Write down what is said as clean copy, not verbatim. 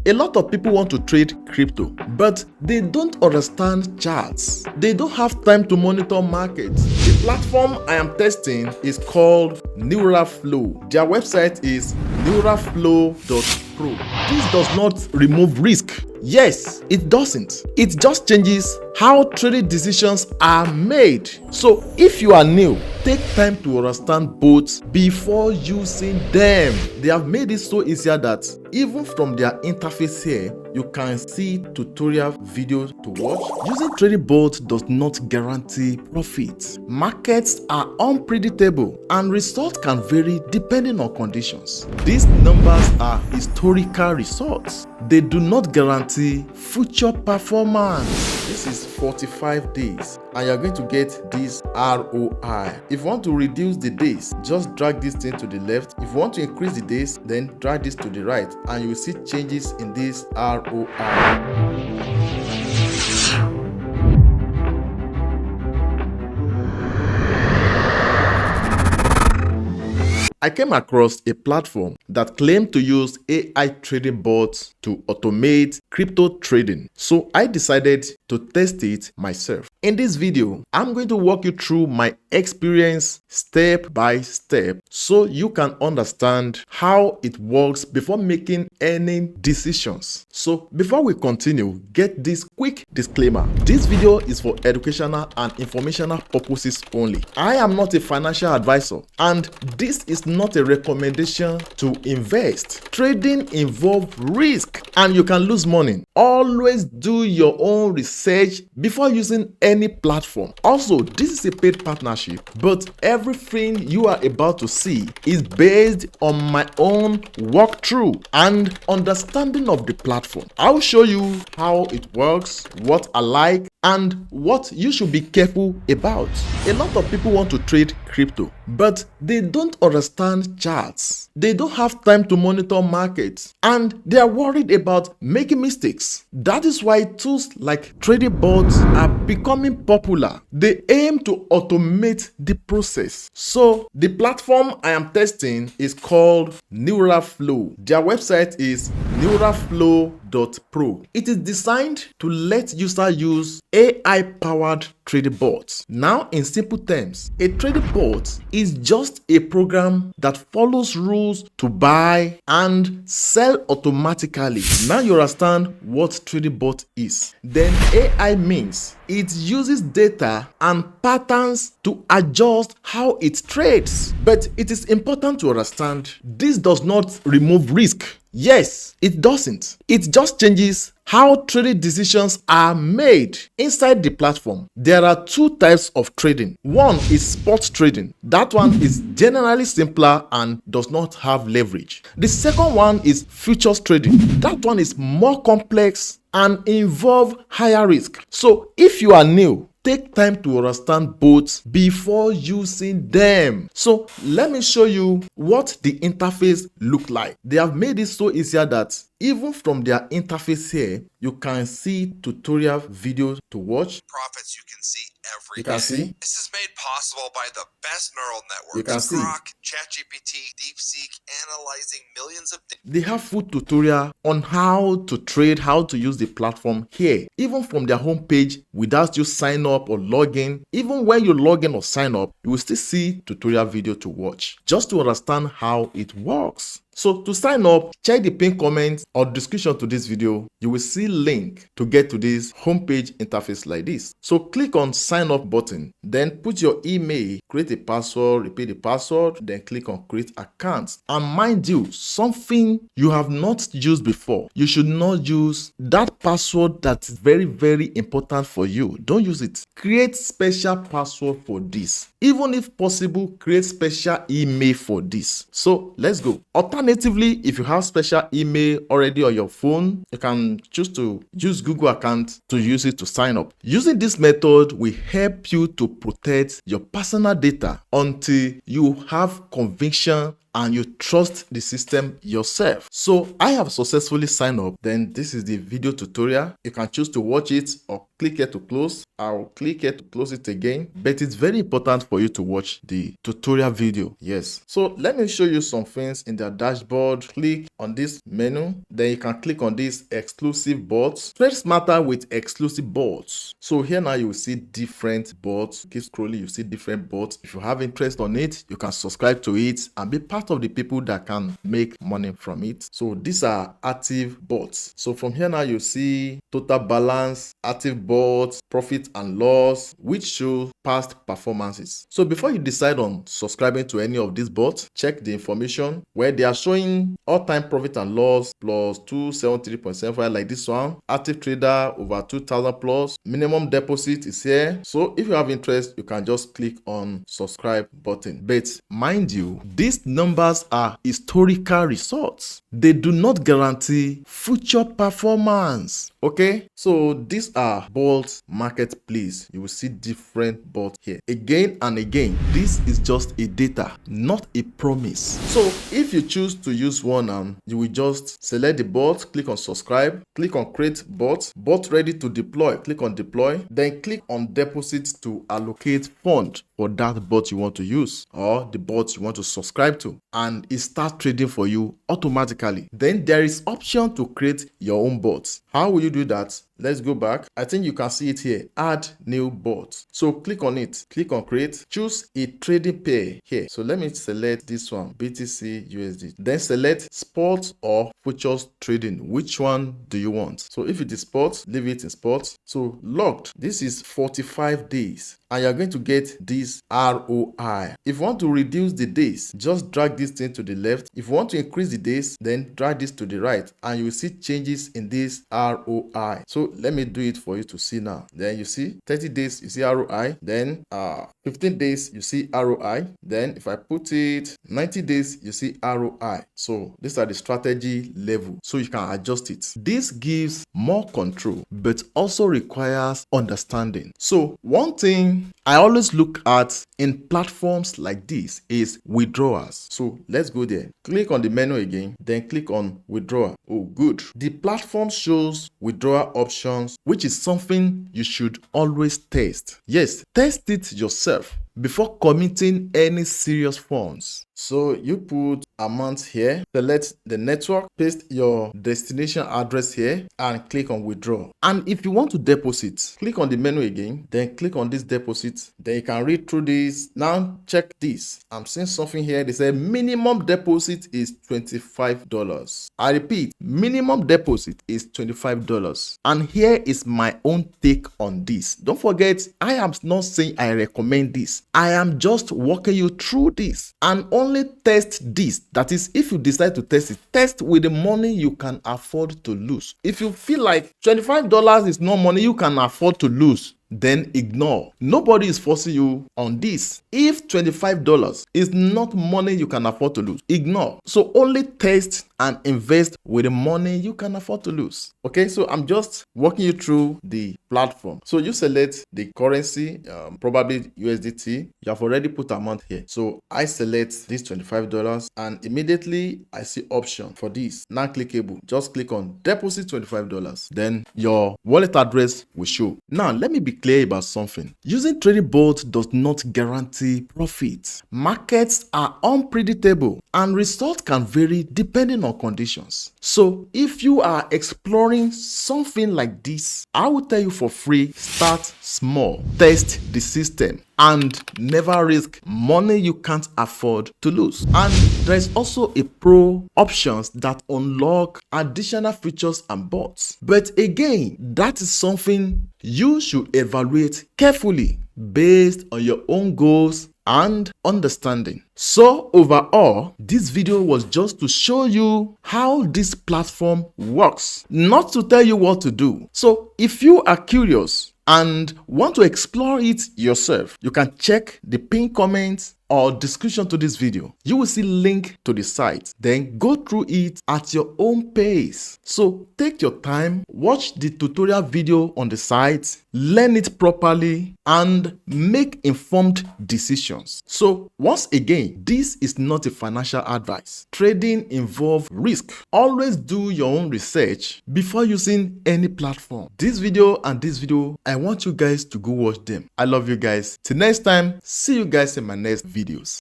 A lot of people want to trade crypto, but they don't understand charts. They don't have time to monitor markets. The platform I am testing is called Neuraflow. Their website is neuraflow.pro. This does not remove risk. Yes, it doesn't. It just changes how trading decisions are made. So if you are new, take time to understand bots before using them. They have made it so easier that even from their interface here, you can see tutorial videos to watch. Using trading bots does not guarantee profit. Markets are unpredictable and results can vary depending on conditions. These numbers are historical results. They do not guarantee future performance. This is 45 days and you're going to get this ROI. If you want to reduce the days, just drag this thing to the left. If you want to increase the days, then drag this to the right and you will see changes in this ROI. I came across a platform that claimed to use AI trading bots to automate crypto trading. So I decided to test it myself. In this video, I'm going to walk you through my experience step by step so you can understand how it works before making any decisions. So before we continue, get this quick disclaimer. This video is for educational and informational purposes only. I am not a financial advisor and this is not a recommendation to invest. Trading involves risk and you can lose money. Always do your own research before using any platform. Also, this is a paid partnership, but everything you are about to see is based on my own walkthrough and understanding of the platform. I'll show you how it works, what I like, and what you should be careful about. A lot of people want to trade crypto, but they don't understand charts. They don't have time to monitor markets, and they are worried about making mistakes. That is why tools like trading bots are becoming popular. They aim to automate the process. So the platform I am testing is called Neuraflow. Their website is neuraflow.pro. It is designed to let users use AI-powered trading bots. Now, in simple terms, a trading bot is just a program that follows rules to buy and sell automatically. Now you understand what trading bot is. Then AI means it uses data and patterns to adjust how it trades. But it is important to understand this does not remove risk. Yes, it doesn't. It just changes how trading decisions are made inside the platform. There are two types of trading. One is spot trading. That one is generally simpler and does not have leverage. The second one is futures trading. That one is more complex and involve higher risk. So if you are new, take time to understand both before using them. So let me show you what the interface look like. They have made it so easier that even from their interface here, you can see tutorial videos to watch. Profits you can see every You can day. see. This is made possible by the best neural networks. You can see. Grok, ChatGPT, DeepSeek, analyzing millions of data. They have full tutorial on how to trade, how to use the platform here, even from their homepage without you sign up or log in. Even when you log in or sign up, you will still see tutorial video to watch just to understand how it works. So to sign up, check the pinned comment or description to this video. You will see link to get to this homepage interface like this. So click on sign up button, then put your email, create a password, repeat the password, then click on create account. And mind you, something you have not used before, you should not use that password that's very, very important for you. Don't use it. Create special password for this. Even if possible, create special email for this. So let's go. Alternatively, if you have special email already on your phone, you can choose to use Google account to use it to sign up. Using this method will help you to protect your personal data until you have conviction and you trust the system yourself. So I have successfully signed up. Then this is the video tutorial. You can choose to watch it or click here to close. I'll click here to close it again, but it's very important for you to watch the tutorial video. Yes. So let me show you some things in their dashboard. Click on this menu, then you can click on this exclusive bots. Trade smarter with exclusive bots. So here now you will see different bots. Keep scrolling, you see different bots. If you have interest on it, you can subscribe to it and be part of the people that can make money from it. So these are active bots. So from here now you see total balance, active bots, profit and loss, which show past performances. So before you decide on subscribing to any of these bots, check the information where they are showing all-time profit and loss plus 273.75 like this one. Active trader over 2,000 plus. Minimum deposit is here. So if you have interest, you can just click on subscribe button. But mind you, these numbers are historical results. They do not guarantee future performance. Okay, so these are bots marketplace. You will see different bots here again and again. This is just a data, not a promise. So if you choose to use one, you will just select the bot, click on subscribe, click on create bot ready to deploy, click on deploy, then click on deposit to allocate fund for that bot you want to use or the bot you want to subscribe to, and it starts trading for you automatically. Then there is option to create your own bot. How will you do that? Let's go back. I think you can see it here. Add new bot. So click on it. Click on create. Choose a trading pair here. So let me select this one, BTC USD. Then select spot or futures trading. Which one do you want? So if it is spot, leave it in spot. So locked. This is 45 days. And you're going to get this ROI. If you want to reduce the days, just drag this thing to the left. If you want to increase the days, then drag this to the right, and you will see changes in this ROI. So let me do it for you to see now. Then you see 30 days, you see ROI. Then 15 days, you see ROI. Then if I put it 90 days, you see ROI. So these are the strategy level. So you can adjust it. This gives more control, but also requires understanding. So one thing I always look at in platforms like this is withdrawals. So let's go there. Click on the menu again, then click on withdrawal. Oh, good. The platform shows withdrawal options, which is something you should always test. Yes, test it yourself before committing any serious funds. So you put amount here, select the network, paste your destination address here, and click on withdraw. And if you want to deposit, click on the menu again, then click on this deposit. Then you can read through this. Now check this. I'm seeing something here. They say minimum deposit is $25. I repeat, minimum deposit is $25. And here is my own take on this. Don't forget, I am not saying I recommend this. I am just walking you through this, and only test this. That is, if you decide to test it, test with the money you can afford to lose. If you feel like $25 is no money you can afford to lose, then ignore. Nobody is forcing you on this. If $25 is not money you can afford to lose, ignore. So only test and invest with the money you can afford to lose. Okay, so I'm just walking you through the platform. So you select the currency, probably USDT. You have already put amount here. So I select this $25 and immediately I see option for this non-clickable. Just click on deposit $25. Then your wallet address will show. Now let me be clear about something. Using trading bots does not guarantee profit. Markets are unpredictable and results can vary depending on conditions. So if you are exploring something like this, I will tell you for free, start small, test the system, and never risk money you can't afford to lose. And there's also a pro options that unlock additional features and bots. But again, that is something you should evaluate carefully based on your own goals and understanding. So overall, this video was just to show you how this platform works, not to tell you what to do. So if you are curious and want to explore it yourself, you can check the pinned comments or description to this video, you will see link to the site. Then go through it at your own pace. So take your time, watch the tutorial video on the site, learn it properly, and make informed decisions. So once again, this is not a financial advice. Trading involves risk. Always do your own research before using any platform. This video and this video, I want you guys to go watch them. I love you guys. Till next time, see you guys in my next videos.